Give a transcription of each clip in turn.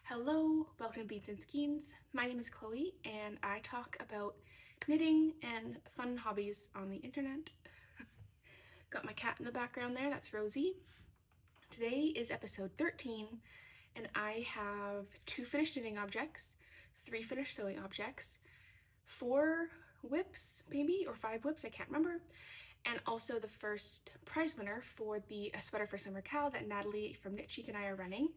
Hello, welcome to Beans and Skeins. My name is Chloe and I talk about knitting and fun hobbies on the internet. Got my cat in the background there, that's Rosie. Today is episode 13 and I have 2 finished knitting objects, 3 finished sewing objects, 4 whips maybe, or 5 whips, I can't remember, and also the first prize winner for the Sweater for Summer KAL that Natalie from Knit Chic and I are running.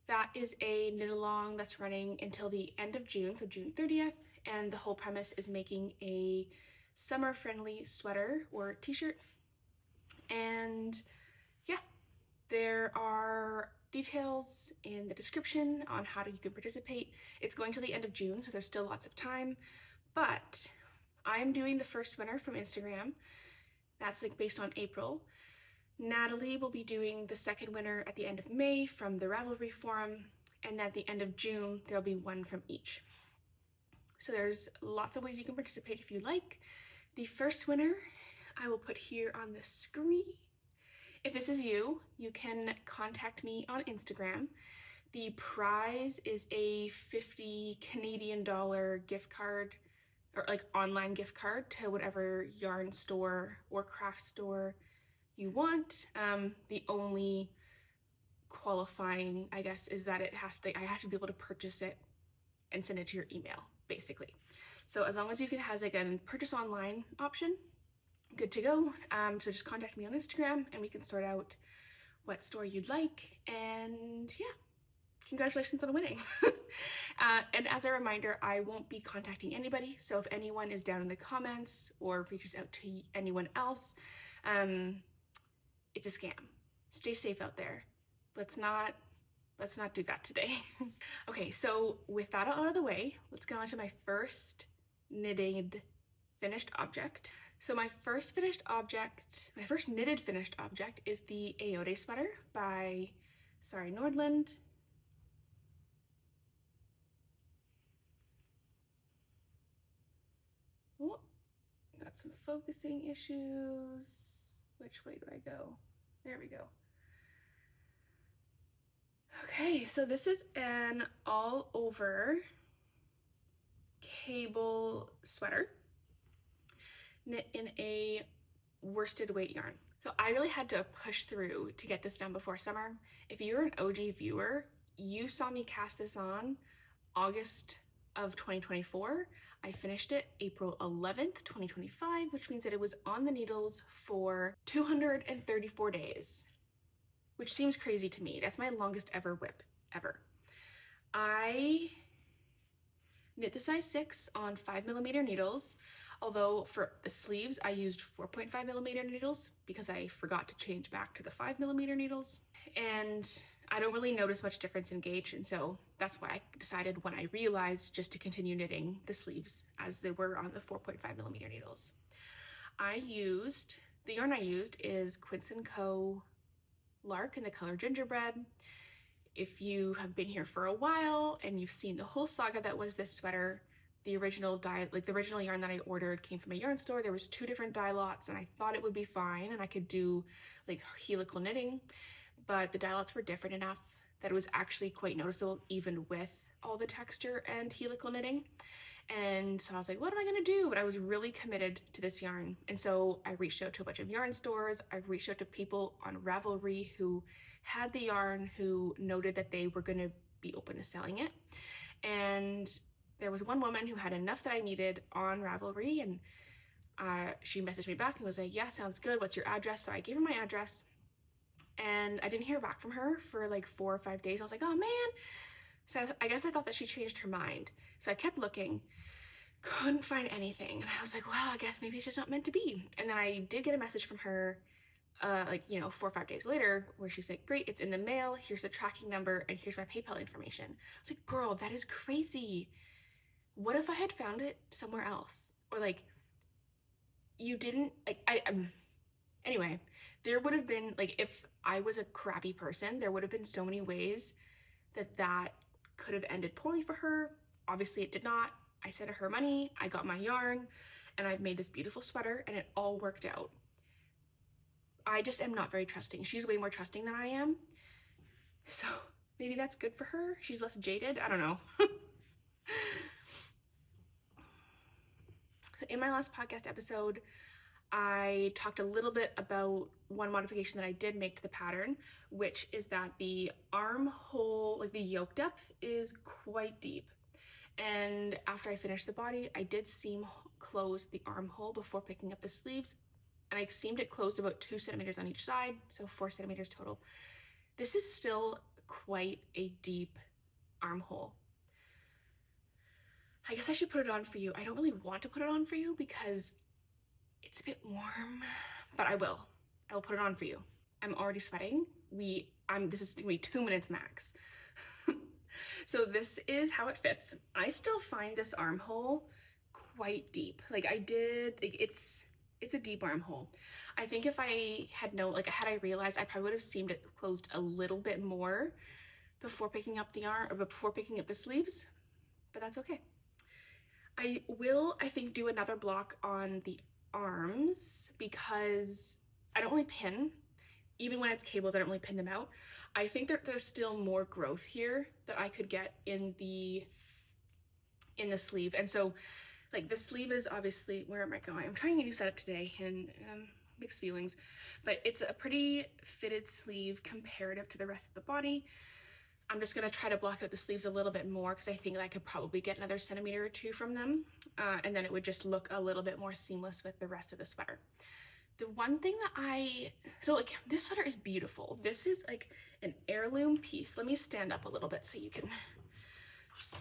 That is a knit along that's running until the end of June, so June 30th, and the whole premise is making a summer friendly sweater or t-shirt. And yeah, there are details in the description on how you can participate. It's going till the end of June, so there's still lots of time, but I'm doing the first winner from Instagram. That's like based on April. Natalie will be doing the second winner at the end of May from the Ravelry forum, and at the end of June there'll be one from each. So there's lots of ways you can participate if you like. The first winner I will put here on the screen. If this is you, you can contact me on Instagram. The prize is a $50 Canadian gift card, or like online gift card to whatever yarn store or craft store you want. The only qualifying, I guess, is that I have to be able to purchase it and send it to your email, basically. So as long as you can have like a purchase online option, good to go. So just contact me on Instagram and we can sort out what store you'd like. And yeah, congratulations on winning. And as a reminder, I won't be contacting anybody. So if anyone is down in the comments or reaches out to anyone else, it's a scam. Stay safe out there. Let's not do that today. Okay, so with that out of the way, let's go on to my first knitted finished object. So my first knitted finished object is the Aiode sweater by Sari Nordlund. Oh, got some focusing issues. Which way do I go? There we go. Okay, so this is an all over cable sweater knit in a worsted weight yarn. So I really had to push through to get this done before summer. If you're an OG viewer, you saw me cast this on August of 2024. I finished it April 11th, 2025, which means that it was on the needles for 234 days, which seems crazy to me. That's my longest ever whip, ever. I knit the size 6 on 5mm needles, although for the sleeves I used 4.5mm needles because I forgot to change back to the 5mm needles. And I don't really notice much difference in gauge, and so that's why I decided when I realized just to continue knitting the sleeves as they were on the 4.5mm needles. The yarn I used is Quince & Co. Lark in the color Gingerbread. If you have been here for a while and you've seen the whole saga that was this sweater, the original yarn that I ordered came from a yarn store. There was 2 different dye lots and I thought it would be fine and I could do like helical knitting, but the dye lots were different enough that it was actually quite noticeable even with all the texture and helical knitting. And so I was like, what am I gonna do? But I was really committed to this yarn. And so I reached out to a bunch of yarn stores. I reached out to people on Ravelry who had the yarn, who noted that they were gonna be open to selling it. And there was one woman who had enough that I needed on Ravelry, and she messaged me back and was like, yeah, sounds good. What's your address? So I gave her my address and I didn't hear back from her for like 4 or 5 days. I was like, oh man. So I guess I thought that she changed her mind. So I kept looking, couldn't find anything. And I was like, well, I guess maybe it's just not meant to be. And then I did get a message from her, 4 or 5 days later, where she's like, great, it's in the mail. Here's the tracking number and here's my PayPal information. I was like, girl, that is crazy. What if I had found it somewhere else? Or like, you didn't, like, anyway, there would have been, like, if I was a crappy person, there would have been so many ways that could have ended poorly for her. Obviously it did not. I sent her money, I got my yarn, and I've made this beautiful sweater and it all worked out. I just am not very trusting. She's way more trusting than I am. So maybe that's good for her. She's less jaded. I don't know. In my last podcast episode, I talked a little bit about one modification that I did make to the pattern, which is that the armhole, like the yoke depth, is quite deep. And after I finished the body, I did seam close the armhole before picking up the sleeves, and I seamed it closed about 2 centimeters on each side, so 4 centimeters total. This is still quite a deep armhole. I guess I should put it on for you. I don't really want to put it on for you because it's a bit warm, but I will put it on for you. I'm already sweating. This is gonna be 2 minutes max. So this is how it fits. I still find this armhole quite deep. It's a deep armhole. I think if I had had I realized, I probably would have seamed it closed a little bit more before picking up the before picking up the sleeves, but that's okay. I will, I think, do another block on the arms because I don't really pin. Even when it's cables, I don't really pin them out. I think that there's still more growth here that I could get in the sleeve. And so like the sleeve is obviously, where am I going? I'm trying a new setup today and mixed feelings, but it's a pretty fitted sleeve comparative to the rest of the body. I'm just gonna try to block out the sleeves a little bit more because I think that I could probably get another centimeter or 2 from them. And then it would just look a little bit more seamless with the rest of the sweater. The one thing that this sweater is beautiful. This is like an heirloom piece. Let me stand up a little bit so you can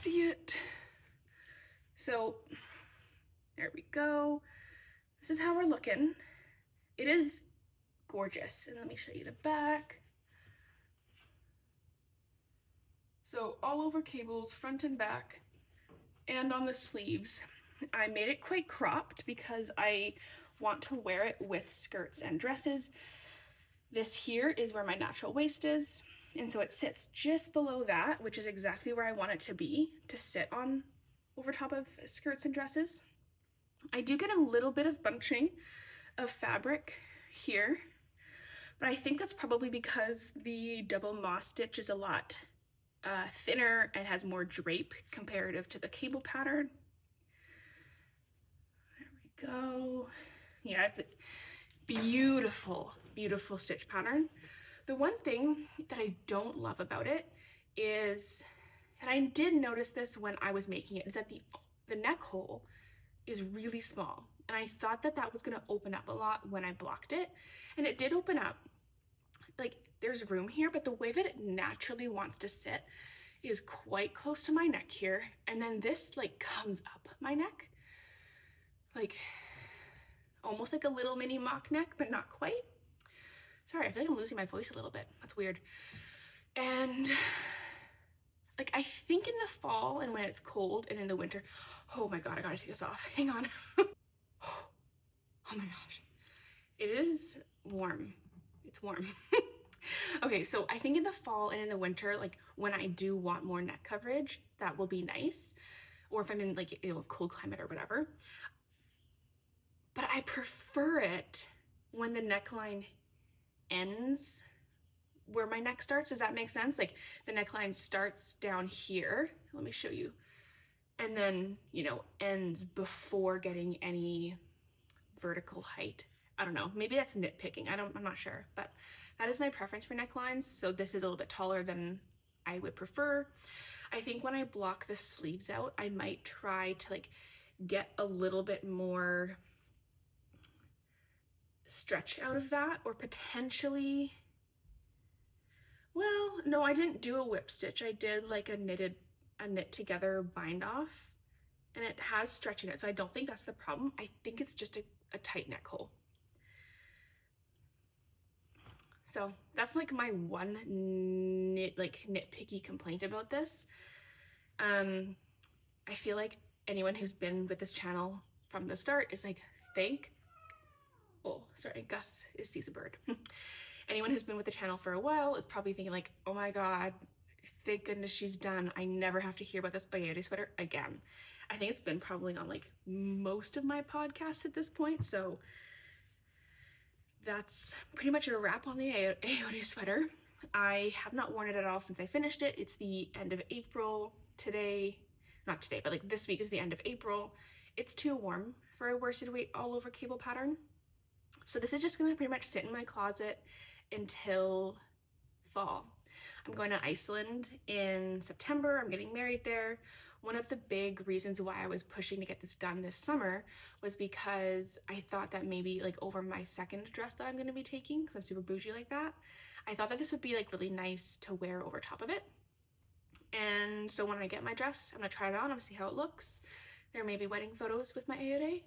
see it. So there we go. This is how we're looking. It is gorgeous. And let me show you the back. So all over cables, front and back, and on the sleeves. I made it quite cropped because I want to wear it with skirts and dresses. This here is where my natural waist is, and so it sits just below that, which is exactly where I want it to be, to sit on over top of skirts and dresses. I do get a little bit of bunching of fabric here, but I think that's probably because the double moss stitch is a lot thinner and has more drape comparative to the cable pattern. There we go. Yeah, it's a beautiful, beautiful stitch pattern. The one thing that I don't love about it is, and I did notice this when I was making it, is that the neck hole is really small. And I thought that that was gonna open up a lot when I blocked it. And it did open up. Like, there's room here, but the way that it naturally wants to sit is quite close to my neck here. And then this like comes up my neck. Like, almost like a little mini mock neck, but not quite. Sorry, I feel like I'm losing my voice a little bit. That's weird. And like, I think in the fall and when it's cold and in the winter, oh my God, I gotta take this off. Hang on. Oh my gosh. It is warm. It's warm. Okay, so I think in the fall and in the winter, like when I do want more neck coverage, that will be nice. Or if I'm in like a cold climate or whatever. But I prefer it when the neckline ends where my neck starts. Does that make sense? Like the neckline starts down here. Let me show you. And then, you know, ends before getting any vertical height. I don't know. Maybe that's nitpicking. I'm not sure. But that is my preference for necklines. So this is a little bit taller than I would prefer. I think when I block the sleeves out, I might try to like get a little bit more stretch out of that, or potentially, well, no, I didn't do a whip stitch. I did like a knit together bind off, and it has stretch in it, so I don't think that's the problem. I think it's just a tight neck hole. So that's like my one nitpicky complaint about this. I feel like anyone who's been with this channel from the start is like, oh, sorry, Gus sees a bird. Anyone who's been with the channel for a while is probably thinking like, oh my God, thank goodness she's done. I never have to hear about this Aiode sweater again. I think it's been probably on like most of my podcasts at this point. So that's pretty much a wrap on the Aiode sweater. I have not worn it at all since I finished it. It's the end of April today, not today, but like this week is the end of April. It's too warm for a worsted weight all over cable pattern. So this is just gonna pretty much sit in my closet until fall. I'm going to Iceland in September. I'm getting married there. One of the big reasons why I was pushing to get this done this summer was because I thought that maybe like over my second dress that I'm going to be taking, because I'm super bougie like that, I thought that this would be like really nice to wear over top of it. And so when I get my dress, I'm going to try it on. I'm going to see how it looks. There may be wedding photos with my Aiode.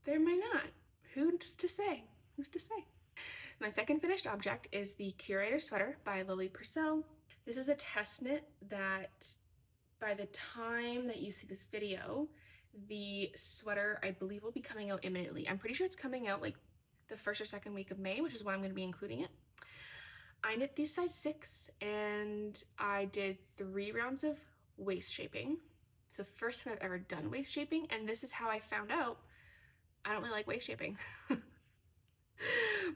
There may not. Who's to say? Who's to say? My second finished object is the Curator sweater by Pearsell. This is a test knit that by the time that you see this video, the sweater I believe will be coming out imminently. I'm pretty sure it's coming out like the first or second week of May, which is why I'm going to be including it. I knit these size 6 and I did 3 rounds of waist shaping. It's the first time I've ever done waist shaping, and this is how I found out I don't really like waist shaping.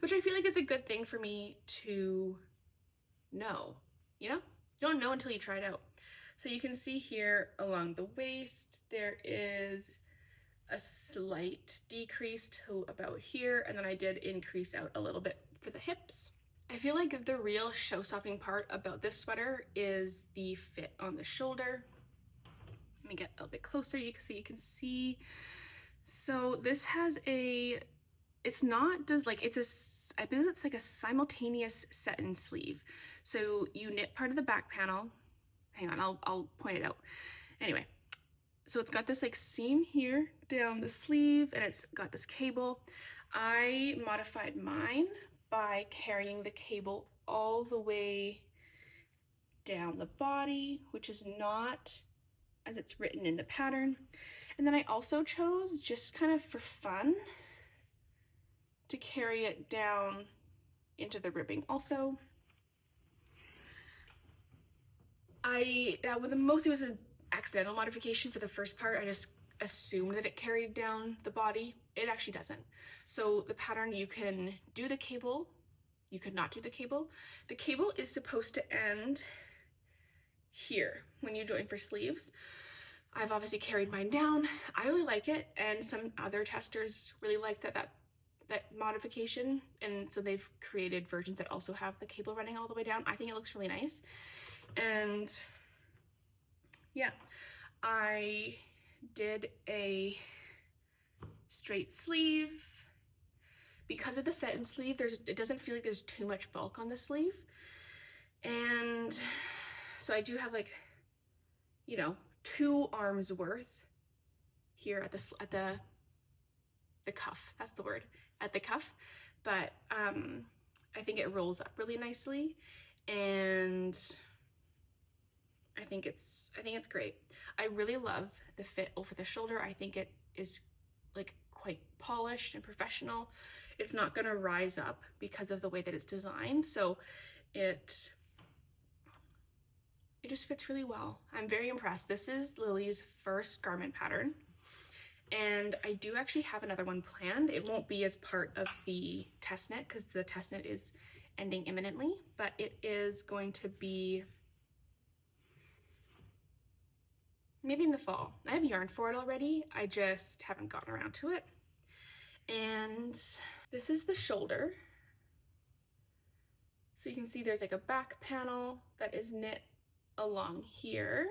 Which I feel like is a good thing for me to know, you know? You don't know until you try it out. So you can see here along the waist, there is a slight decrease to about here, and then I did increase out a little bit for the hips. I feel like the real show-stopping part about this sweater is the fit on the shoulder. Let me get a little bit closer so you can see. So this has a, it's not just like, it's a, I believe it's like a simultaneous set-in sleeve. So you knit part of the back panel. Hang on, I'll point it out. Anyway, so it's got this like seam here down the sleeve, and it's got this cable. I modified mine by carrying the cable all the way down the body, which is not as it's written in the pattern. And then I also chose, just kind of for fun, to carry it down into the ribbing also. Mostly was an accidental modification for the first part. I just assumed that it carried down the body. It actually doesn't. So the pattern, you can do the cable, you could not do the cable. The cable is supposed to end here when you join for sleeves. I've obviously carried mine down. I really like it, and some other testers really like that modification, and so they've created versions that also have the cable running all the way down. I think it looks really nice. And yeah, I did a straight sleeve. Because of the set-in sleeve, it doesn't feel like there's too much bulk on the sleeve. And so I do have like, you know, 2 arms worth here at the cuff. That's the word, at the cuff. But I think it rolls up really nicely, and I think it's great. I really love the fit over the shoulder. I think it is like quite polished and professional. It's not gonna rise up because of the way that it's designed, so it just fits really well. I'm very impressed. This is Lily's first garment pattern, and I do actually have another one planned. It won't be as part of the test knit because the test knit is ending imminently, but it is going to be maybe in the fall. I have yarn for it already, I just haven't gotten around to it. And this is the shoulder. So you can see there's like a back panel that is knit along here,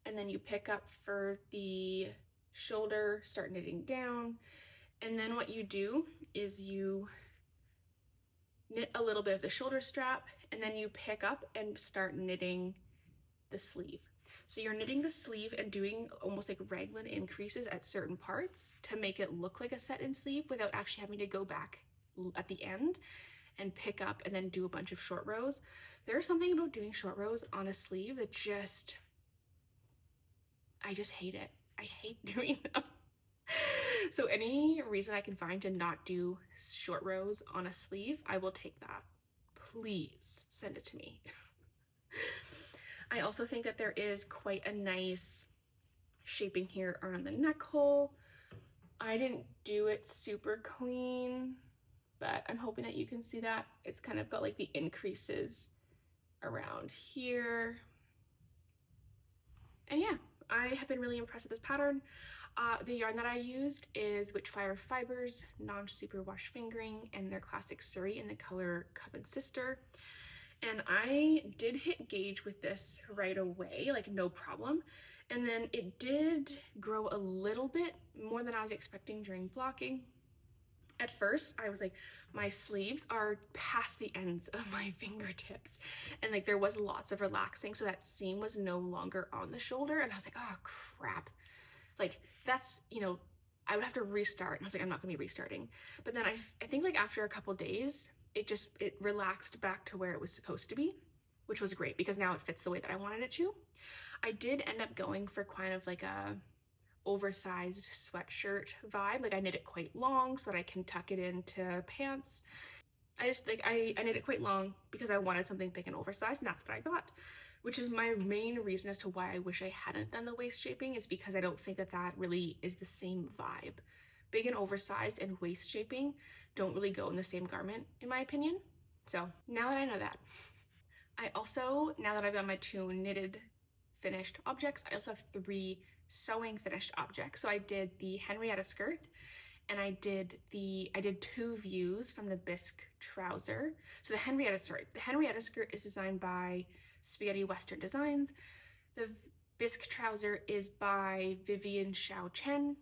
and then you pick up for the shoulder, start knitting down, and then what you do is you knit a little bit of the shoulder strap, and then you pick up and start knitting the sleeve. So you're knitting the sleeve and doing almost like raglan increases at certain parts to make it look like a set-in sleeve without actually having to go back at the end and pick up and then do a bunch of short rows. There's something about doing short rows on a sleeve that I just hate it. I hate doing them. So any reason I can find to not do short rows on a sleeve, I will take that. Please send it to me. I also think that there is quite a nice shaping here around the neck hole. I didn't do it super clean, but I'm hoping that you can see that. It's kind of got like the increases around here. And yeah, I have been really impressed with this pattern. The yarn that I used is Witchfire Fibers, non-superwash fingering, and their classic Sari in the color Coven Sister. And I did hit gauge with this right away, like no problem. And then it did grow a little bit more than I was expecting during blocking. At first, I was like, my sleeves are past the ends of my fingertips. And like there was lots of relaxing, so that seam was no longer on the shoulder. And I was like, oh crap. Like that's, you know, I would have to restart. And I was like, I'm not gonna be restarting. But then I think like after a couple days, it relaxed back to where it was supposed to be, which was great because now it fits the way that I wanted it to. I did end up going for kind of like a oversized sweatshirt vibe. Like I knit it quite long so that I can tuck it into pants. I just like I knit it quite long because I wanted something thick and oversized, and that's what I got, which is my main reason as to why I wish I hadn't done the waist shaping, is because I don't think that that really is the same vibe. Big and oversized and waist shaping don't really go in the same garment in my opinion. So now that I know that, I also, now that I've got my 2 knitted finished objects, I also have 3 sewing finished objects. So I did the Henrietta skirt, and I did 2 views from the Bisque trouser. So the Henrietta skirt is designed by Spaghetti Western Designs. The Bisque trouser is by Vivian Xiao Chen,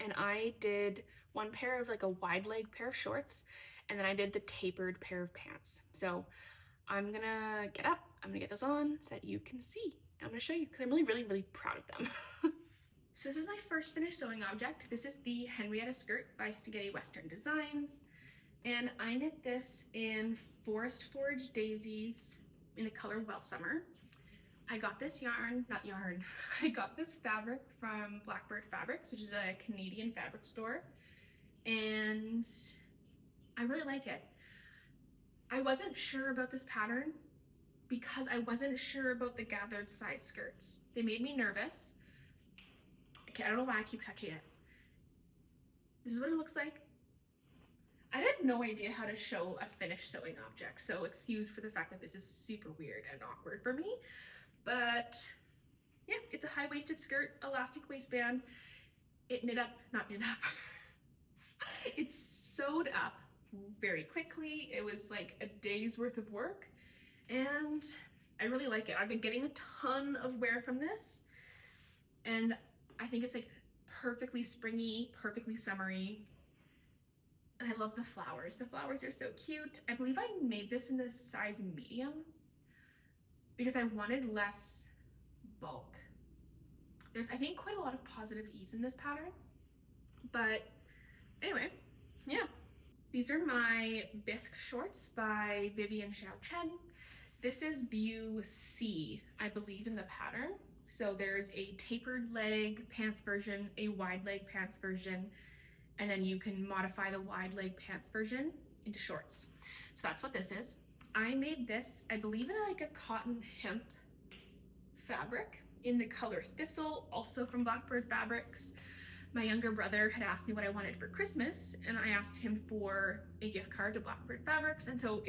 and I did 1 pair of like a wide leg pair of shorts, and then I did the tapered pair of pants. So I'm gonna get up, I'm gonna get those on so that you can see. I'm gonna show you because I'm really proud of them. So this is my first finished sewing object. This is the Henrietta skirt by Spaghetti Western Designs, and I knit this in Forest Forge Daisies in the color Well Summer. I got this I got this fabric from Blackbird Fabrics, which is a Canadian fabric store, and I really like it. I wasn't sure about this pattern because I wasn't sure about the gathered side skirts. They made me nervous. Okay, I don't know why I keep touching it. This is what it looks like. I have no idea how to show a finished sewing object, so excuse for the fact that this is super weird and awkward for me. But yeah, it's a high-waisted skirt, elastic waistband. It not knit up. It's sewed up very quickly. It was like a day's worth of work, and I really like it. I've been getting a ton of wear from this, and I think it's like perfectly springy, perfectly summery. And I love the flowers. The flowers are so cute. I believe I made this in the size medium because I wanted less bulk. There's, I think, quite a lot of positive ease in this pattern. But anyway, yeah. These are my Bisque shorts by Vivian Xiao Chen. This is view C, I believe, in the pattern. So there's a tapered leg pants version, a wide leg pants version, and then you can modify the wide leg pants version into shorts. So that's what this is. I made this, I believe, in like a cotton hemp fabric in the color Thistle, also from Blackbird Fabrics. My younger brother had asked me what I wanted for Christmas, and I asked him for a gift card to Blackbird Fabrics, and so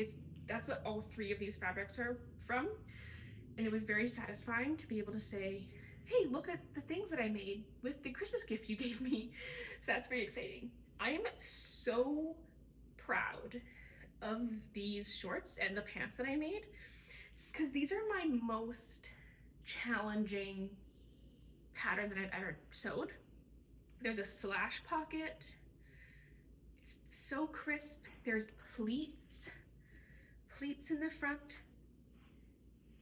that's what all 3 of these fabrics are from. And it was very satisfying to be able to say, hey, look at the things that I made with the Christmas gift you gave me. So that's very exciting. I am so proud of these shorts and the pants that I made, because these are my most challenging pattern that I've ever sewed. There's a slash pocket. It's so crisp. There's pleats in the front.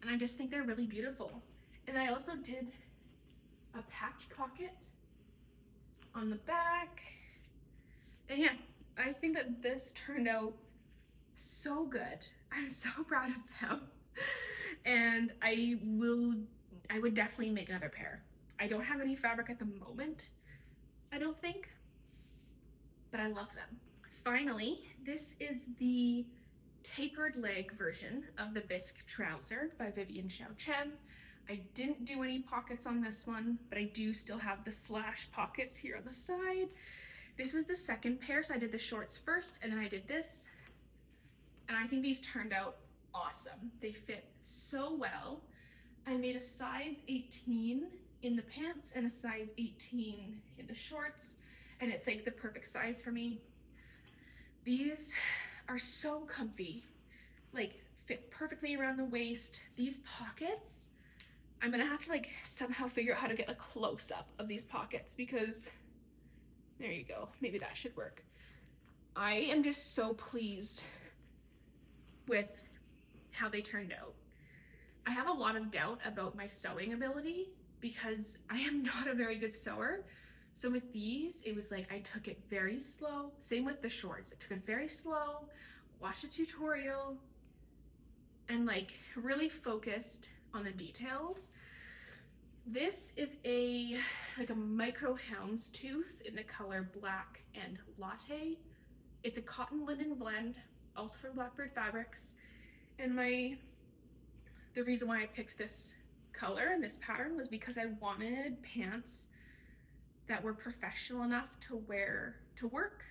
And I just think they're really beautiful. And I also did a patch pocket on the back. And yeah, I think that this turned out so good. I'm so proud of them. And I would definitely make another pair. I don't have any fabric at the moment, I don't think, but I love them. Finally, this is the tapered leg version of the Bisque trouser by Vivian Xiao Chen. I didn't do any pockets on this one, but I do still have the slash pockets here on the side. This was the second pair, so I did the shorts first and then I did this. And I think these turned out awesome. They fit so well. I made a size 18 in the pants and a size 18 in the shorts, and it's like the perfect size for me. These are so comfy, like fits perfectly around the waist. These pockets, I'm gonna have to like somehow figure out how to get a close-up of these pockets, because there you go, maybe that should work. I am just so pleased with how they turned out. I have a lot of doubt about my sewing ability because I am not a very good sewer. So with these, it was like I took it very slow. Same with the shorts. I took it very slow, watched a tutorial, and like really focused on the details. This is like a micro houndstooth in the color black and latte. It's a cotton linen blend, also from Blackbird Fabrics. And the reason why I picked this color and this pattern was because I wanted pants that were professional enough to wear to work,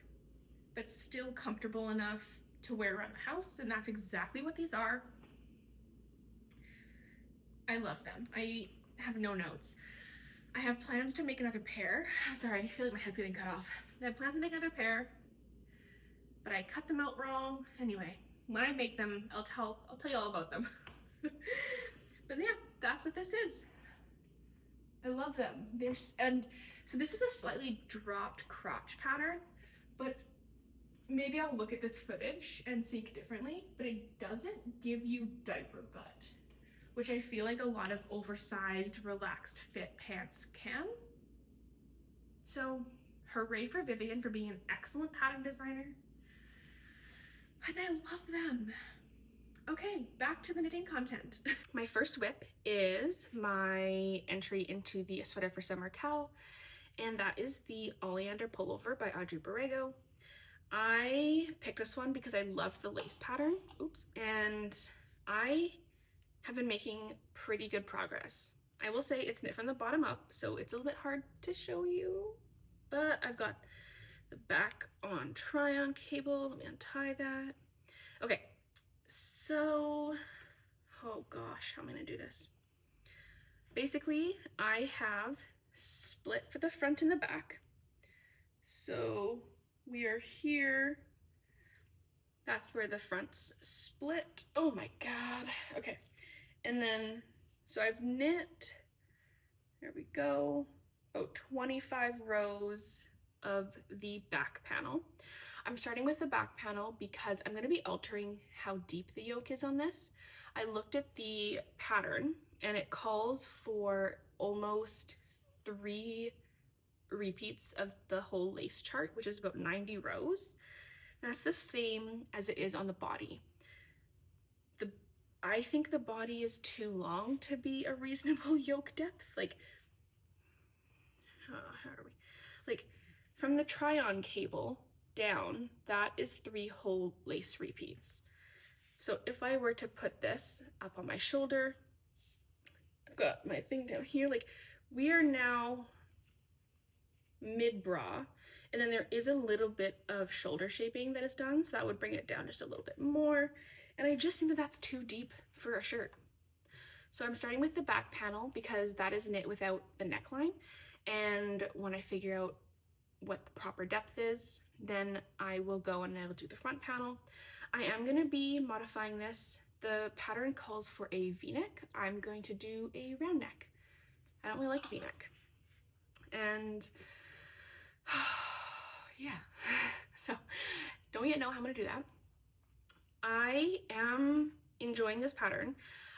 but still comfortable enough to wear around the house, and that's exactly what these are. I love them. I have no notes. I have plans to make another pair. Sorry, I feel like my head's getting cut off. I have plans to make another pair, but I cut them out wrong. Anyway, when I make them, I'll tell you all about them. But yeah, that's what this is. I love them. And so this is a slightly dropped crotch pattern, but maybe I'll look at this footage and think differently, but it doesn't give you diaper butt, which I feel like a lot of oversized, relaxed fit pants can. So hooray for Vivian for being an excellent pattern designer. And I love them. Okay, back to the knitting content. My first whip is my entry into the Sweater for Summer KAL, and that is the Oleander Pullover by Audrey Borrego. I picked this one because I love the lace pattern, and I have been making pretty good progress. I will say it's knit from the bottom up, so it's a little bit hard to show you, but I've got the back on try-on cable. Let me untie that. Okay, so, oh gosh, how am I gonna do this? Basically, I have split for the front and the back. So we are here. That's where the front's split. Oh my God. Okay. And then, so I've knit, there we go, about 25 rows of the back panel. I'm starting with the back panel because I'm going to be altering how deep the yoke is on this. I looked at the pattern and it calls for almost 3 repeats of the whole lace chart, which is about 90 rows. That's the same as it is on the body. I think the body is too long to be a reasonable yoke depth. Like, how are we? Like, from the try-on cable down, that is 3 whole lace repeats. So if I were to put this up on my shoulder, I've got my thing down here, like, we are now mid-bra, and then there is a little bit of shoulder shaping that is done, so that would bring it down just a little bit more. And I just think that that's too deep for a shirt. So I'm starting with the back panel because that is knit without the neckline. And when I figure out what the proper depth is, then I will go and I will do the front panel. I am going to be modifying this. The pattern calls for a V-neck. I'm going to do a round neck. I don't really like V-neck. And yeah, so don't yet know how I'm going to do that. I am enjoying this pattern.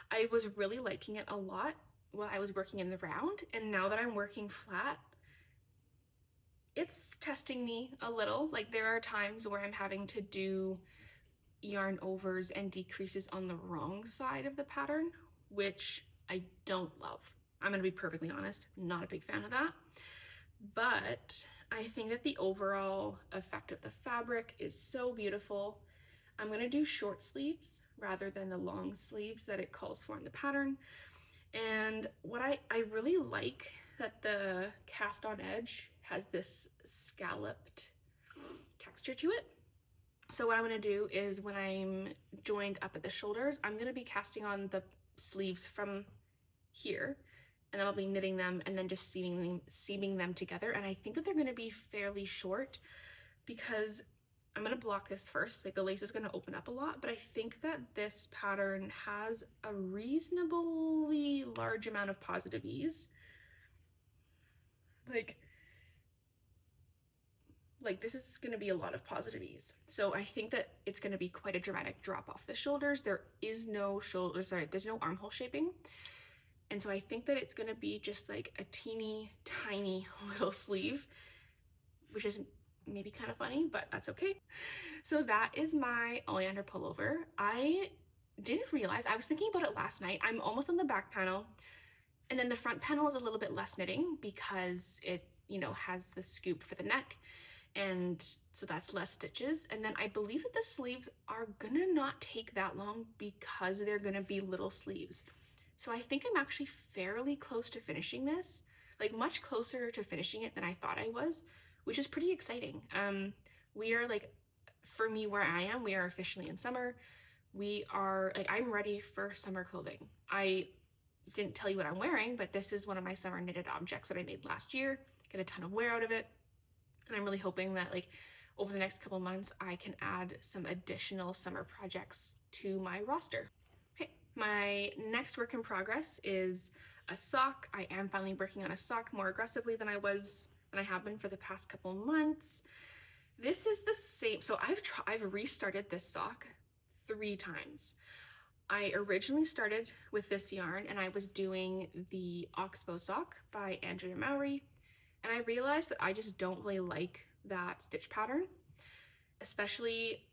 I was really liking it a lot while I was working in the round, and now that I'm working flat, it's testing me a little. Like, there are times where I'm having to do yarn overs and decreases on the wrong side of the pattern, which I don't love. I'm gonna be perfectly honest, not a big fan of that. But I think that the overall effect of the fabric is so beautiful. I'm gonna do short sleeves rather than the long sleeves that it calls for in the pattern. And what I really like that the cast on edge has this scalloped texture to it. So what I'm going to do is when I'm joined up at the shoulders, I'm going to be casting on the sleeves from here, and then I'll be knitting them and then just seaming them together. And I think that they're going to be fairly short because I'm going to block this first. Like the lace is going to open up a lot, but I think that this pattern has a reasonably large amount of positive ease. Like this is going to be a lot of positive ease. So I think that it's going to be quite a dramatic drop off the shoulders. There is no there's no armhole shaping. And so I think that it's going to be just like a teeny tiny little sleeve, which is maybe kind of funny, but that's okay. So that is my Oleander pullover. I didn't realize, I was thinking about it last night. I'm almost on the back panel, and then the front panel is a little bit less knitting because it, you know, has the scoop for the neck, and so that's less stitches. And then I believe that the sleeves are gonna not take that long because they're gonna be little sleeves. So I think I'm actually fairly close to finishing this, like much closer to finishing it than I thought I was, which is pretty exciting. We are like, for me where I am, we are officially in summer. We are like, I'm ready for summer clothing. I didn't tell you what I'm wearing, but this is one of my summer knitted objects that I made last year. Get a ton of wear out of it. And I'm really hoping that like over the next couple months, I can add some additional summer projects to my roster. Okay, my next work in progress is a sock. I am finally working on a sock more aggressively than I have been for the past couple months. This is the same, so I've restarted this sock 3 times. I originally started with this yarn and I was doing the Oxbow sock by Andrea, and I realized that I just don't really like that stitch pattern, especially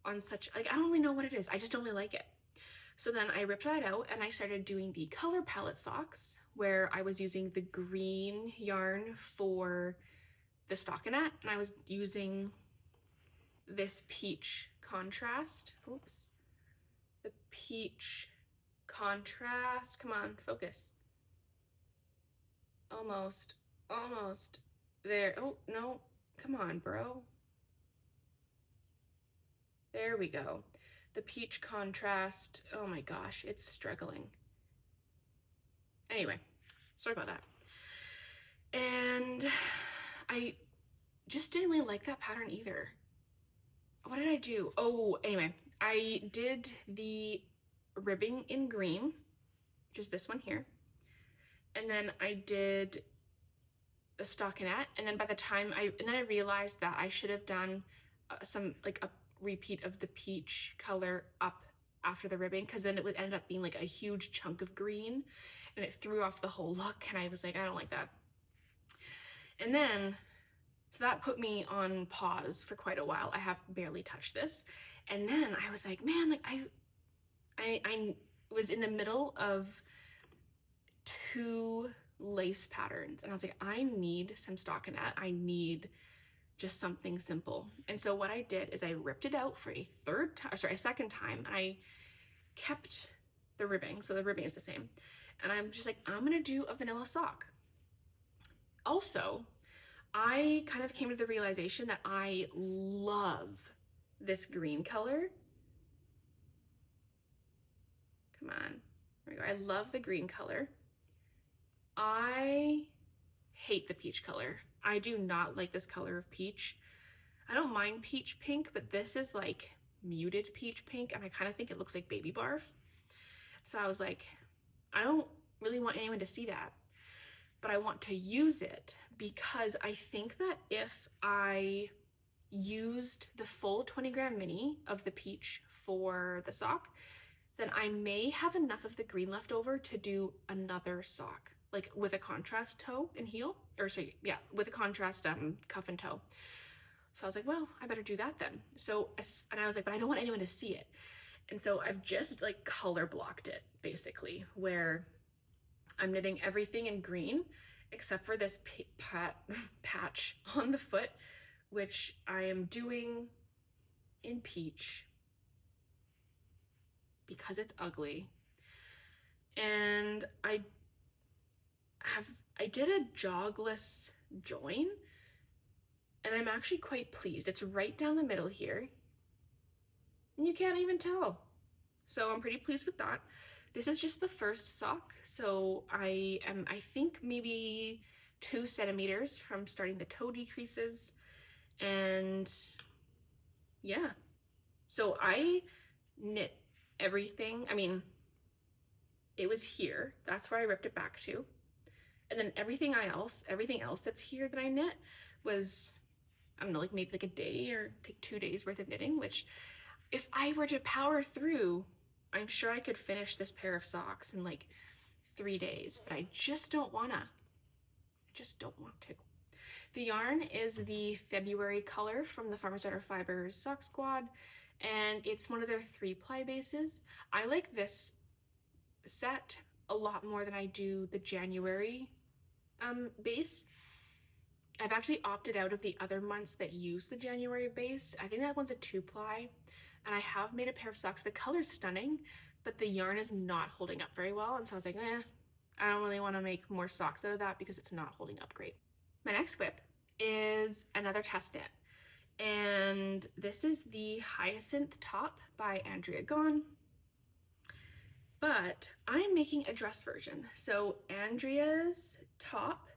on such, like, I don't really know what it is. I just don't really like it. So then I ripped that out and I started doing the color palette socks, where I was using the green yarn for the stockinette, and I was using this peach contrast. Oops. The peach contrast. Come on, focus. Almost there. Oh, no. Come on, bro. There we go. The peach contrast. Oh my gosh, it's struggling. Anyway, sorry about that. And I just didn't really like that pattern either. What did I do? Oh, anyway, I did the ribbing in green, which is this one here. And then I did the stockinette, and then by the time I realized that I should have done some, like a repeat of the peach color up after the ribbing, because then it would end up being like a huge chunk of green and it threw off the whole look, and I was like, I don't like that. And then, so that put me on pause for quite a while. I have barely touched this. And then I was like, man, like I was in the middle of 2 lace patterns, and I was like, I need some stockinette. I need just something simple. And so what I did is I ripped it out for a second time, and I kept the ribbing, so the ribbing is the same. And I'm just like, I'm gonna do a vanilla sock. Also, I kind of came to the realization that I love this green color. Come on, there we go. I love the green color. I hate the peach color. I do not like this color of peach. I don't mind peach pink, but this is like muted peach pink, and I kind of think it looks like baby barf. So I was like, I don't really want anyone to see that, but I want to use it because I think that if I used the full 20 gram mini of the peach for the sock, then I may have enough of the green left over to do another sock, like with a contrast toe and heel, or sorry, yeah, with a contrast cuff and toe. So I was like, well, I better do that then. So, and I was like, but I don't want anyone to see it. And so I've just like color blocked it basically, where I'm knitting everything in green except for this patch on the foot, which I am doing in peach because it's ugly. And I did a jogless join, and I'm actually quite pleased. It's right down the middle here, and you can't even tell. So I'm pretty pleased with that. This is just the first sock, so I think maybe 2 centimeters from starting the toe decreases, and yeah. So I knit everything. I mean, it was here. That's where I ripped it back to. And then everything else that's here that I knit was, I don't know, like maybe like a day or take 2 days worth of knitting, which if I were to power through, I'm sure I could finish this pair of socks in like 3 days, but I just don't wanna. I just don't want to. The yarn is the February color from the Farmer's Daughter Fibers Sock Squad, and it's one of their 3-ply bases. I like this set a lot more than I do the January base. I've actually opted out of the other months that use the January base. I think that one's a 2-ply, and I have made a pair of socks. The color's stunning, but the yarn is not holding up very well, and so I was like, I don't really want to make more socks out of that because it's not holding up great. My next whip is another test knit, and this is the Hyacinth top by Andrea Gaughan, but I'm making a dress version. So Andrea's top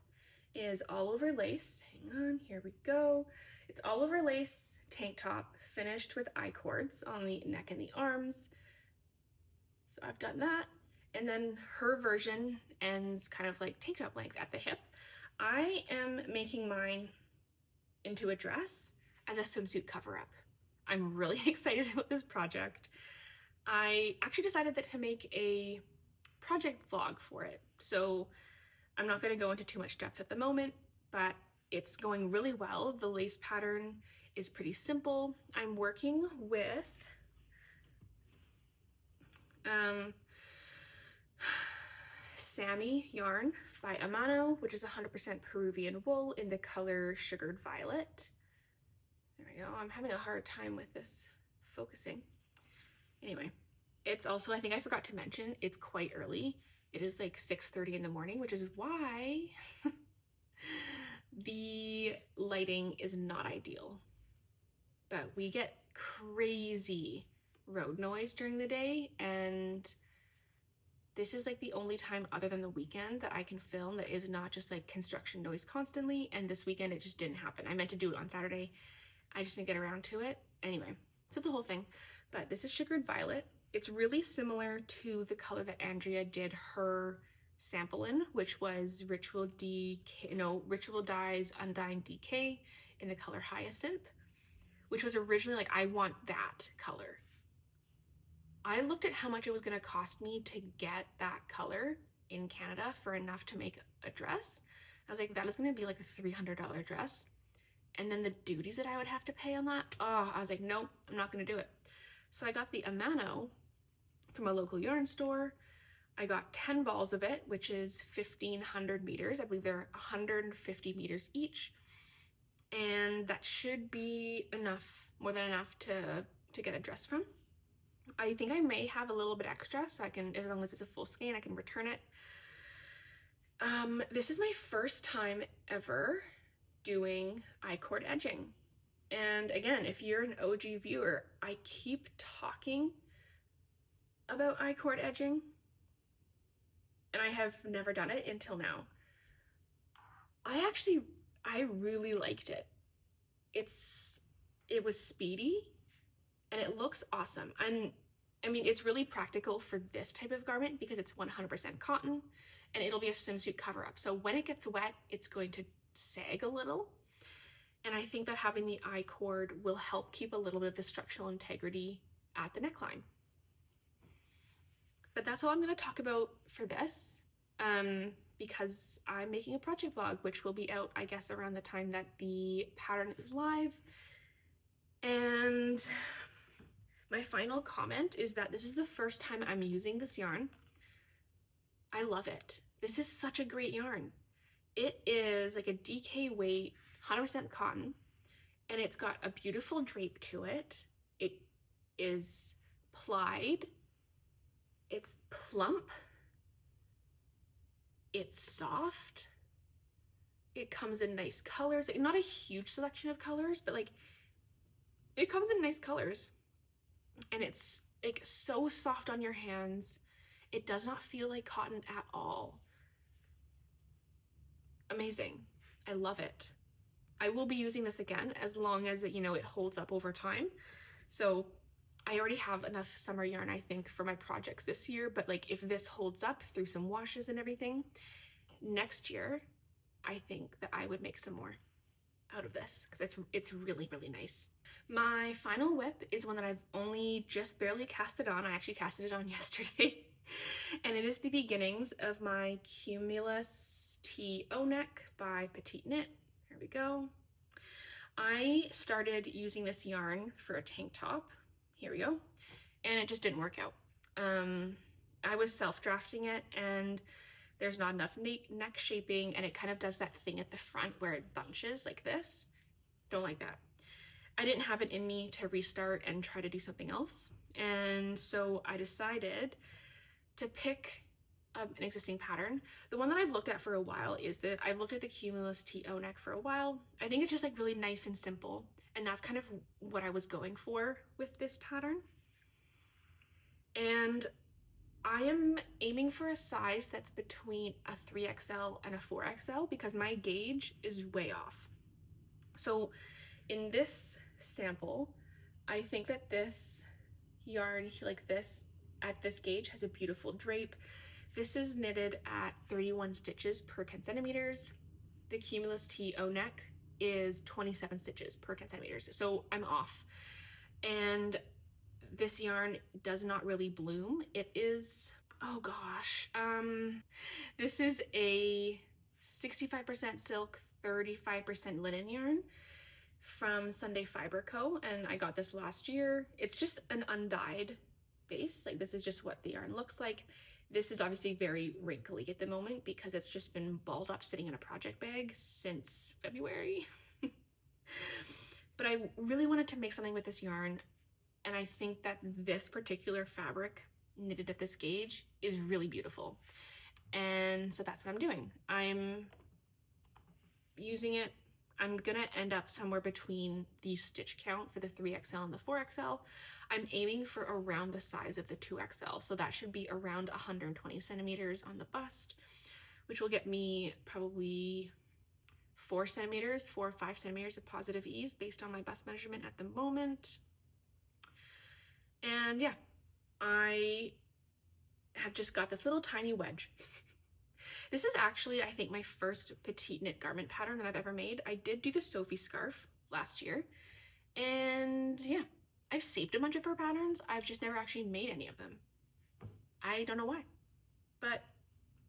is all over lace. Hang on, here we go. It's all over lace tank top finished with I-cords on the neck and the arms. So I've done that. And then her version ends kind of like tank top length at the hip. I am making mine into a dress as a swimsuit cover-up. I'm really excited about this project. I actually decided to make a project vlog for it. So I'm not going to go into too much depth at the moment, but it's going really well. The lace pattern is pretty simple. I'm working with Sammy yarn by Amano, which is 100% Peruvian wool in the color Sugared Violet. There we go. I'm having a hard time with this focusing. Anyway, it's also, I think I forgot to mention, it's quite early. It is like 6:30 in the morning, which is why the lighting is not ideal. But we get crazy road noise during the day, and this is like the only time other than the weekend that I can film that is not just like construction noise constantly, and this weekend it just didn't happen. I meant to do it on Saturday. I just didn't get around to it. Anyway, so it's a whole thing. But this is Sugared Violet. It's really similar to the color that Andrea did her sample in, which was Ritual Dyes Undying DK in the color Hyacinth, which was originally like, I want that color. I looked at how much it was going to cost me to get that color in Canada for enough to make a dress. I was like, that is going to be like a $300 dress. And then the duties that I would have to pay on that, oh, I was like, nope, I'm not going to do it. So I got the Amano from a local yarn store. I got 10 balls of it, which is 1,500 meters. I believe they're 150 meters each. And that should be enough, more than enough to get a dress from. I think I may have a little bit extra, so I can, as long as it's a full skein, I can return it. This is my first time ever doing I-cord edging. And again, if you're an OG viewer, I keep talking about I-cord edging, and I have never done it until now. I really liked it. It was speedy, and it looks awesome. And I mean, it's really practical for this type of garment because it's 100% cotton, and it'll be a swimsuit cover-up. So when it gets wet, it's going to sag a little. And I think that having the I-cord will help keep a little bit of the structural integrity at the neckline. But that's all I'm going to talk about for this, because I'm making a project vlog, which will be out, I guess, around the time that the pattern is live. And my final comment is that this is the first time I'm using this yarn. I love it. This is such a great yarn. It is like a DK weight, 100% cotton, and it's got a beautiful drape to it. It is plied. It's plump. It's soft. It comes in nice colors, like, not a huge selection of colors, but like it comes in nice colors, and it's like so soft on your hands. It does not feel like cotton at all. Amazing. I love it. I will be using this again as long as it, you know, it holds up over time. So I already have enough summer yarn, I think, for my projects this year, but like if this holds up through some washes and everything, next year I think that I would make some more out of this because it's really, really nice. My final whip is one that I've only just barely casted on. I actually casted it on yesterday. And it is the beginnings of my Cumulus TO neck by Petite Knit. Here we go. I started using this yarn for a tank top. Here we go. And it just didn't work out. I was self-drafting it, and there's not enough neck shaping, and it kind of does that thing at the front where it bunches like this. Don't like that. I didn't have it in me to restart and try to do something else. And so I decided to pick an existing pattern. The one that I've looked at for a while is that I've looked at the Cumulus TO neck for a while. I think it's just like really nice and simple. And that's kind of what I was going for with this pattern. And I am aiming for a size that's between a 3XL and a 4XL because my gauge is way off. So in this sample, I think that this yarn like this at this gauge has a beautiful drape. This is knitted at 31 stitches per 10 centimeters. The Cumulus TO neck is 27 stitches per 10 centimeters. So I'm off. And this yarn does not really bloom. It is, oh gosh, this is a 65% silk, 35% linen yarn from Sunday Fiber Co. And I got this last year. It's just an undyed base. Like this is just what the yarn looks like. This is obviously very wrinkly at the moment because it's just been balled up sitting in a project bag since February. But I really wanted to make something with this yarn, and I think that this particular fabric knitted at this gauge is really beautiful. And so that's what I'm doing. I'm using it. I'm gonna end up somewhere between the stitch count for the 3XL and the 4XL. I'm aiming for around the size of the 2XL, so that should be around 120 centimeters on the bust, which will get me probably 4 or 5 centimeters of positive ease based on my bust measurement at the moment. And yeah, I have just got this little tiny wedge. This is actually, I think, my first petite knit garment pattern that I've ever made. I did do the Sophie scarf last year, and yeah, I've saved a bunch of her patterns. I've just never actually made any of them. I don't know why, but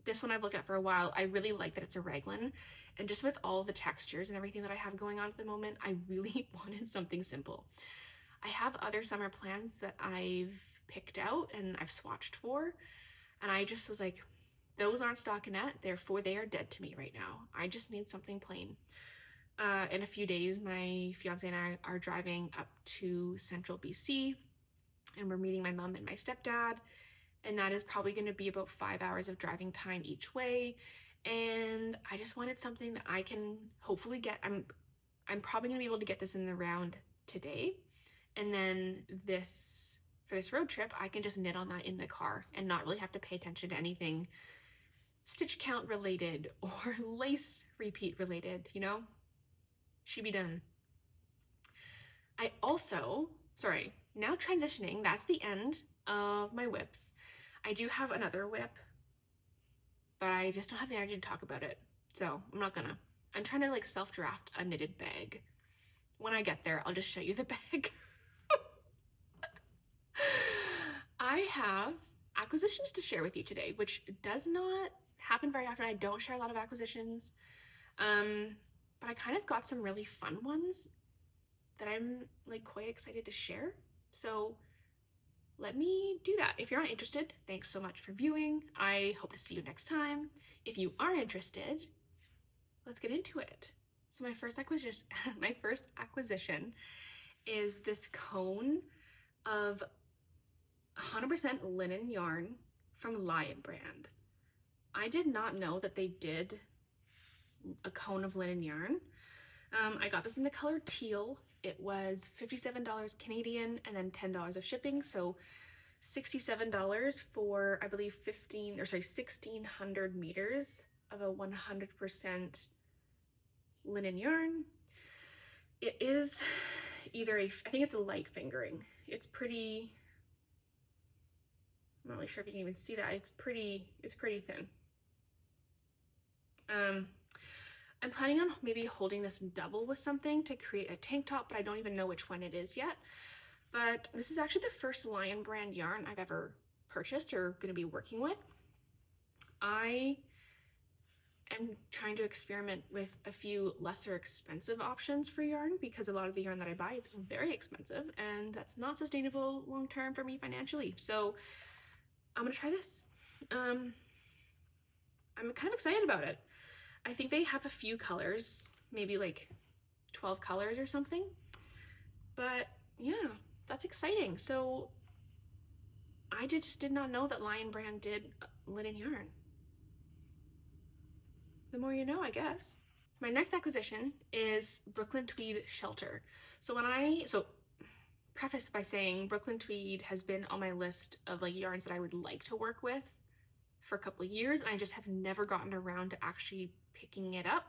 this one I've looked at for a while. I really like that it's a raglan, and just with all the textures and everything that I have going on at the moment, I really wanted something simple. I have other summer plans that I've picked out and I've swatched for, and I just was like, those aren't stockinette, therefore they are dead to me right now. I just need something plain. In a few days, my fiance and I are driving up to central BC, and we're meeting my mom and my stepdad, and that is probably going to be about 5 hours of driving time each way. And I just wanted something that I can hopefully get. I'm probably going to be able to get this in the round today, and then for this road trip, I can just knit on that in the car and not really have to pay attention to anything stitch count related or lace repeat related, you know? She be done. I also, sorry, now transitioning, that's the end of my whips. I do have another whip, but I just don't have the energy to talk about it. So I'm not gonna. I'm trying to like self-draft a knitted bag. When I get there, I'll just show you the bag. I have acquisitions to share with you today, which does not happen very often. I don't share a lot of acquisitions, but I kind of got some really fun ones that I'm like quite excited to share. So let me do that. If you're not interested, thanks so much for viewing. I hope to see you next time. If you are interested, let's get into it. So my first acquisition is this cone of 100% linen yarn from Lion brand. I did not know that they did a cone of linen yarn. I got this in the color teal. It was $57 Canadian and then $10 of shipping, so $67 for, I believe, 1,600 meters of a 100% linen yarn. It is either I think it's a light fingering. It's pretty, I'm not really sure if you can even see that. It's pretty thin. I'm planning on maybe holding this double with something to create a tank top, but I don't even know which one it is yet. But this is actually the first Lion brand yarn I've ever purchased or going to be working with. I am trying to experiment with a few lesser expensive options for yarn because a lot of the yarn that I buy is very expensive and that's not sustainable long term for me financially. So I'm gonna try this. I'm kind of excited about it. I think they have a few colors, maybe like 12 colors or something, but yeah, that's exciting. So I just did not know that Lion brand did linen yarn. The more you know, I guess. My next acquisition is Brooklyn Tweed Shelter. So preface by saying Brooklyn Tweed has been on my list of like yarns that I would like to work with for a couple of years, and I just have never gotten around to actually picking it up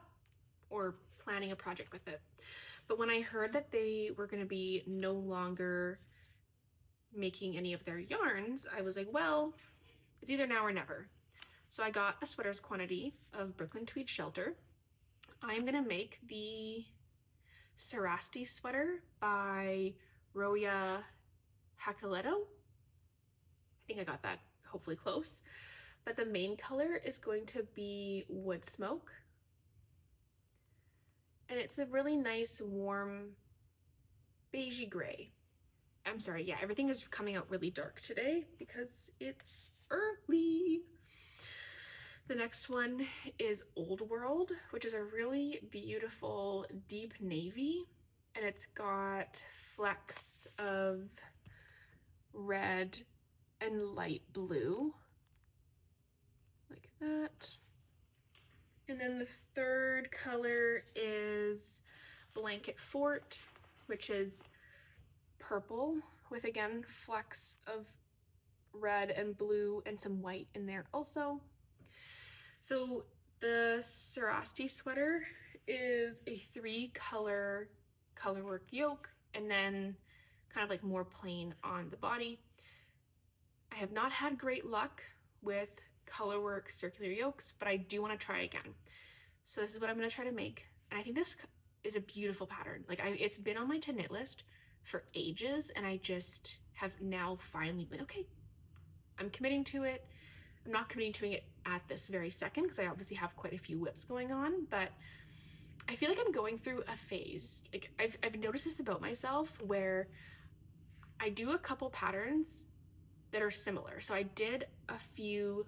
or planning a project with it. But when I heard that they were going to be no longer making any of their yarns, I was like, well, it's either now or never. So I got a sweaters quantity of Brooklyn Tweed Shelter. I'm gonna make the Sarasti sweater by Roya Hakoleto. I think I got that hopefully close. But the main color is going to be Wood Smoke. And it's a really nice warm beigey gray. I'm sorry, yeah, everything is coming out really dark today because it's early. The next one is Old World, which is a really beautiful deep navy, and it's got flecks of red and light blue, like that. And then the third color is Blanket Fort, which is purple with, again, flecks of red and blue and some white in there also. So the Sarasti sweater is a 3-color colorwork yoke and then kind of like more plain on the body. I have not had great luck with colorwork circular yokes, but I do want to try again. So this is what I'm going to try to make. And I think this is a beautiful pattern. Like it's been on my to knit list for ages, and I just have now finally been, okay, I'm committing to it. I'm not committing to it at this very second because I obviously have quite a few whips going on, but I feel like I'm going through a phase. Like I've noticed this about myself where I do a couple patterns that are similar. So I did a few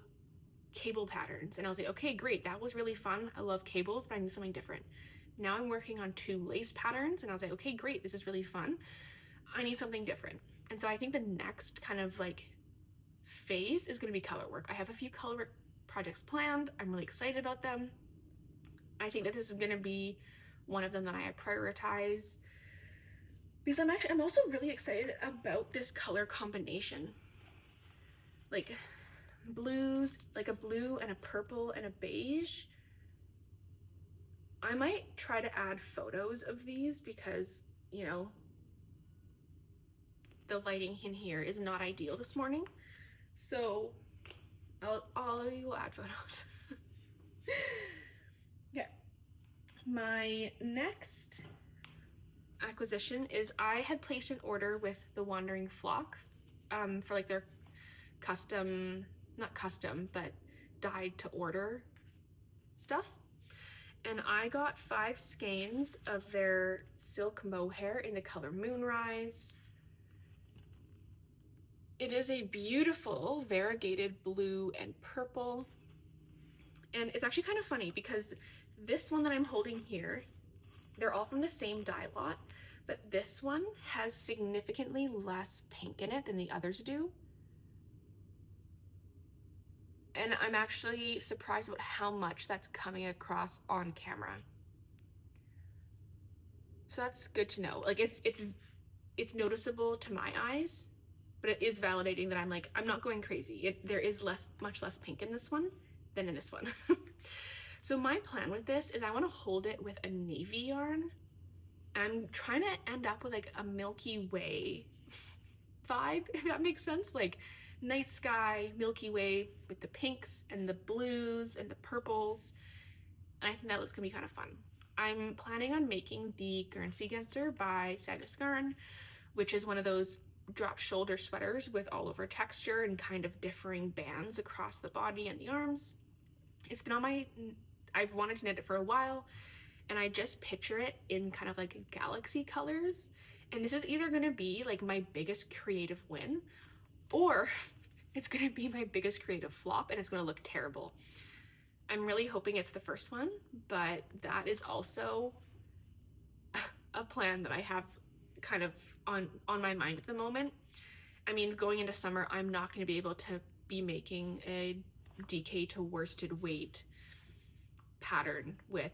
cable patterns and I was like, okay, great, that was really fun. I love cables, but I need something different. Now I'm working on 2 lace patterns and I was like, okay, great, this is really fun. I need something different. And so I think the next kind of like phase is going to be color work. I have a few color work projects planned. I'm really excited about them. I think that this is going to be one of them that I prioritize because I'm also really excited about this color combination. Like blues, like a blue and a purple and a beige. I might try to add photos of these because, you know, the lighting in here is not ideal this morning. So I will add photos. Okay. My next acquisition is I had placed an order with the Wandering Flock for like their custom, not custom, but dyed to order stuff. And I got 5 skeins of their silk mohair in the color Moonrise. It is a beautiful variegated blue and purple. And it's actually kind of funny because this one that I'm holding here, they're all from the same dye lot, but this one has significantly less pink in it than the others do. And I'm actually surprised about how much that's coming across on camera. So that's good to know. Like it's noticeable to my eyes, but it is validating that I'm not going crazy. There is much less pink in this one than in this one. So my plan with this is I want to hold it with a navy yarn. And I'm trying to end up with like a Milky Way vibe, if that makes sense. Like night sky, Milky Way with the pinks and the blues and the purples. And I think that looks gonna be kind of fun. I'm planning on making the Guernsey Genser by Gaughan, which is one of those drop shoulder sweaters with all over texture and kind of differing bands across the body and the arms. It's been on I've wanted to knit it for a while, and I just picture it in kind of like galaxy colors. And this is either gonna be like my biggest creative win, or it's gonna be my biggest creative flop and it's gonna look terrible. I'm really hoping it's the first one, but that is also a plan that I have kind of on my mind at the moment. I mean, going into summer, I'm not gonna be able to be making a DK to worsted weight pattern with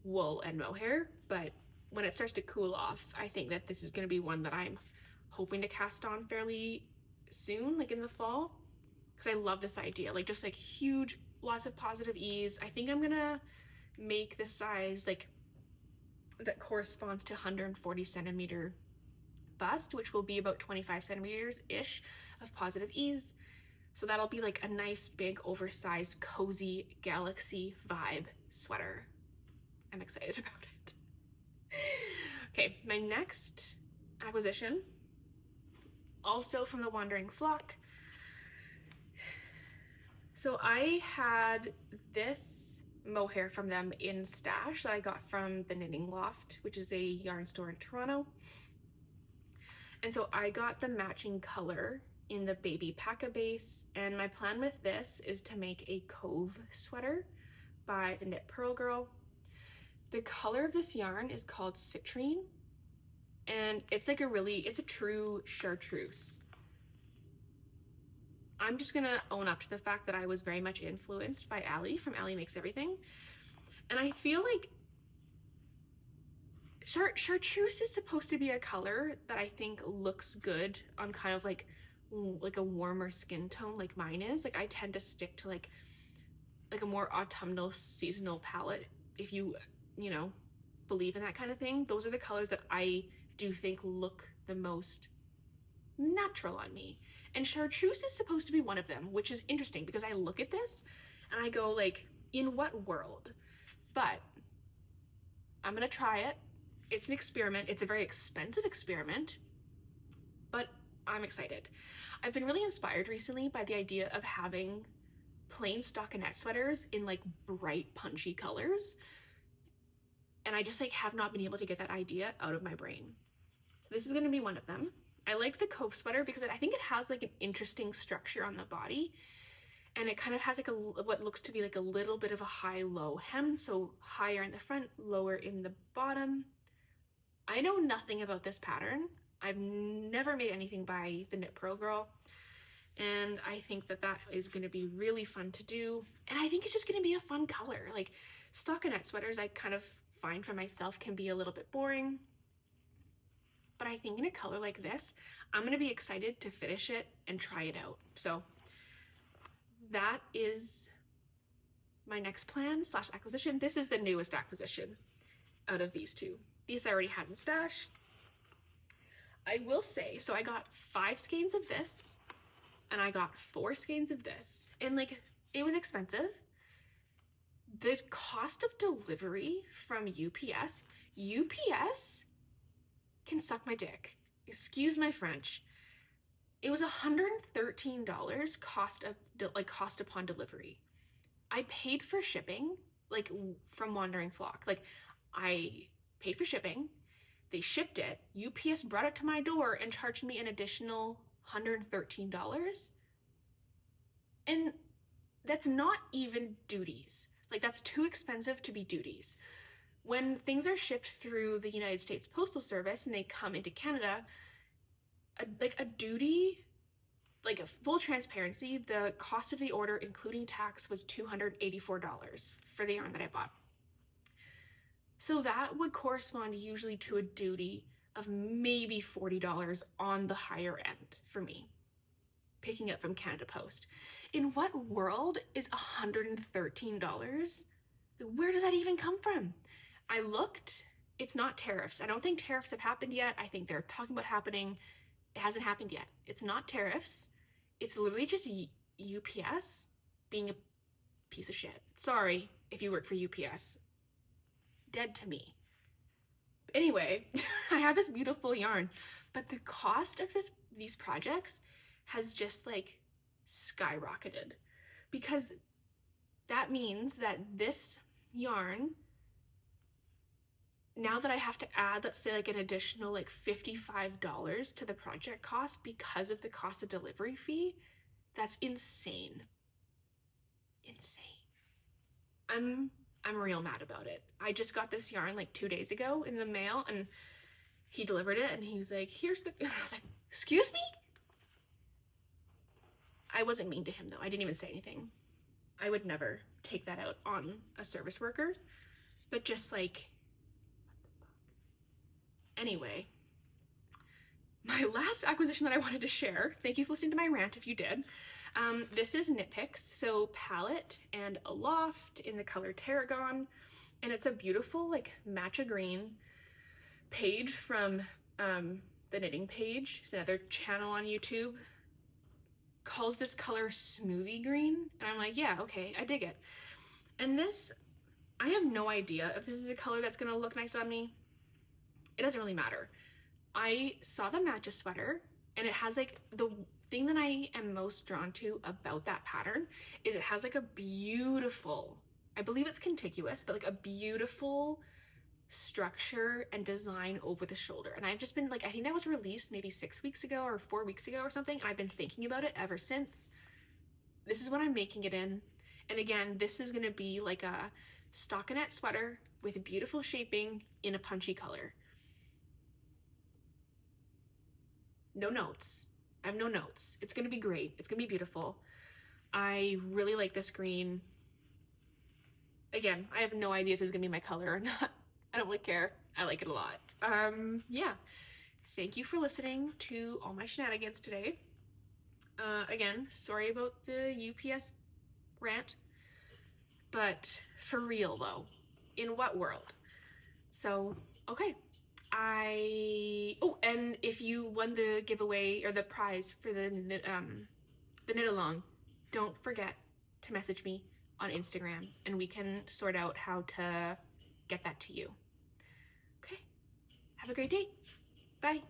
wool and mohair, but when it starts to cool off, I think that this is going to be one that I'm hoping to cast on fairly soon, like in the fall, because I love this idea, like just like huge, lots of positive ease. I think I'm gonna make the size like that corresponds to 140 centimeter bust, which will be about 25 centimeters ish of positive ease. So that'll be like a nice big oversized cozy galaxy vibe sweater. I'm excited about it. Okay, my next acquisition, also from the Wandering Flock. So I had this mohair from them in stash that I got from the Knitting Loft, which is a yarn store in Toronto. And so I got the matching color in the baby Paca base, and my plan with this is to make a Cove sweater by the Knit Pearl Girl. The color of this yarn is called Citrine, and it's like it's a true chartreuse. I'm just gonna own up to the fact that I was very much influenced by Ali from Ali Makes Everything, and I feel like chartreuse is supposed to be a color that I think looks good on kind of like a warmer skin tone like mine is. Like I tend to stick to like a more autumnal seasonal palette. If you know, believe in that kind of thing, those are the colors that I do think look the most natural on me. And chartreuse is supposed to be one of them, which is interesting because I look at this and I go like, in what world? But I'm gonna try it. It's an experiment. It's a very expensive experiment, but I'm excited. I've been really inspired recently by the idea of having plain stockinette sweaters in like bright punchy colors, and I just like have not been able to get that idea out of my brain. So this is going to be one of them. I like the Cove sweater because I think it has like an interesting structure on the body, and it kind of has like what looks to be like a little bit of a high-low hem, so higher in the front, lower in the bottom. I know nothing about this pattern. I've never made anything by the Knit Pearl Girl, and I think that that is going to be really fun to do, and I think it's just going to be a fun color. Like stockinette sweaters I kind of find for myself can be a little bit boring, but I think in a color like this, I'm going to be excited to finish it and try it out. So that is my next plan / acquisition. This is the newest acquisition out of these two. These I already had in stash. I will say, so I got 5 skeins of this, and I got 4 skeins of this, and like, it was expensive. The cost of delivery from UPS can suck my dick. Excuse my French. It was $113 cost upon delivery. I paid for shipping, like from Wandering Flock. Like I paid for shipping. They shipped it. UPS brought it to my door and charged me an additional $113. And that's not even duties. Like that's too expensive to be duties. When things are shipped through the United States Postal Service and they come into Canada, a duty like a full transparency, the cost of the order, including tax, was $284 for the yarn that I bought. So that would correspond usually to a duty of maybe $40 on the higher end for me, picking up from Canada Post. In what world is $113? Where does that even come from? I looked, it's not tariffs. I don't think tariffs have happened yet. I think they're talking about happening. It hasn't happened yet. It's not tariffs. It's literally just UPS being a piece of shit. Sorry if you work for UPS. Dead to me. Anyway, I have this beautiful yarn, but the cost of these projects has just like skyrocketed, because that means that this yarn, now that I have to add, let's say like an additional like $55 to the project cost because of the cost of delivery fee, that's insane. I'm real mad about it. I just got this yarn like 2 days ago in the mail, and he delivered it and he was like, here's the, and I was like, excuse me? I wasn't mean to him though. I didn't even say anything. I would never take that out on a service worker, but just like, anyway, my last acquisition that I wanted to share, thank you for listening to my rant if you did. This is Knit Picks, so palette and a loft in the color Tarragon, and it's a beautiful like matcha green page from the knitting page. It's another channel on YouTube, calls this color smoothie green, and I'm like, yeah, okay, I dig it. And this, I have no idea if this is a color that's gonna look nice on me. It doesn't really matter. I saw the matcha sweater, and it has like, the thing that I am most drawn to about that pattern is it has like a beautiful, I believe it's contiguous, but like a beautiful structure and design over the shoulder. And I've just been like, I think that was released maybe 6 weeks ago or 4 weeks ago or something, and I've been thinking about it ever since. This is what I'm making it in. And again, this is gonna be like a stockinette sweater with beautiful shaping in a punchy color. No notes. I have no notes. It's gonna be great. It's gonna be beautiful. I really like this green. Again, I have no idea if this is gonna be my color or not. I don't really care. I like it a lot. Yeah. Thank you for listening to all my shenanigans today. Again, sorry about the UPS rant, but for real though, in what world? So, okay. Oh, and if you won the giveaway or the prize for the knit along, don't forget to message me on Instagram and we can sort out how to get that to you. Okay, have a great day. Bye.